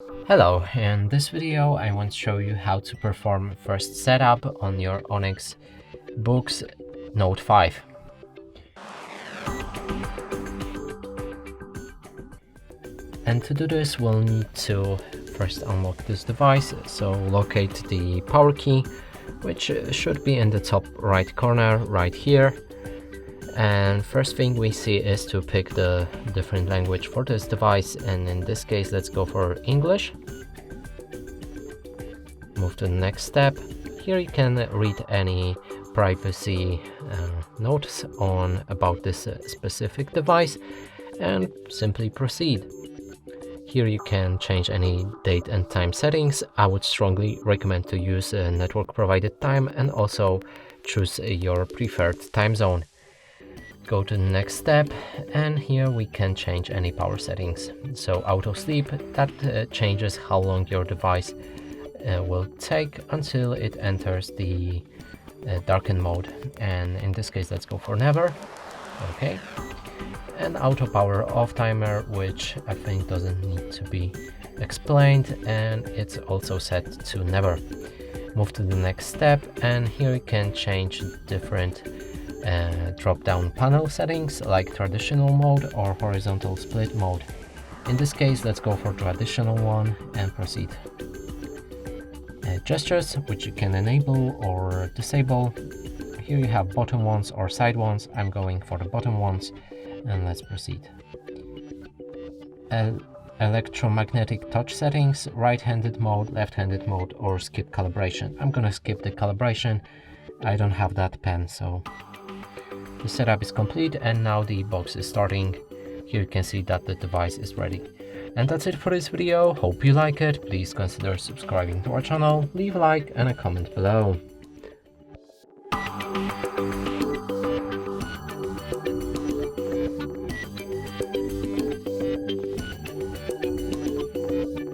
Hello, in this video I want to show you how to perform first setup on your Onyx Boox Note 5. And to do this we'll need to first unlock this device, so locate the power key, which should be in the top right corner right here. And first thing we see is to pick the different language for this device, and in this case let's go for English. Move to the next step. Here you can read any privacy notes on about this specific device and simply proceed. Here you can change any date and time settings. I would strongly recommend to use a network provided time and also choose your preferred time zone. Go to the next step, and here we can change any power settings. So auto sleep, that changes how long your device will take until it enters the darken mode, and in this case let's go for never. Okay, and auto power off timer, which I think doesn't need to be explained, and it's also set to never. Move to the next step, and here you can change different drop down panel settings like traditional mode or horizontal split mode. In this case let's go for traditional one and proceed. Gestures, which you can enable or disable. Here you have bottom ones or side ones. I'm going for the bottom ones, and let's proceed. Electromagnetic touch settings, right-handed mode, left-handed mode, or skip calibration. I'm gonna skip the calibration. I don't have that pen, so the setup is complete, and now the box is starting. Here you can see that the device is ready. And that's it for this video. Hope you like it. Please consider subscribing to our channel, leave a like and a comment below.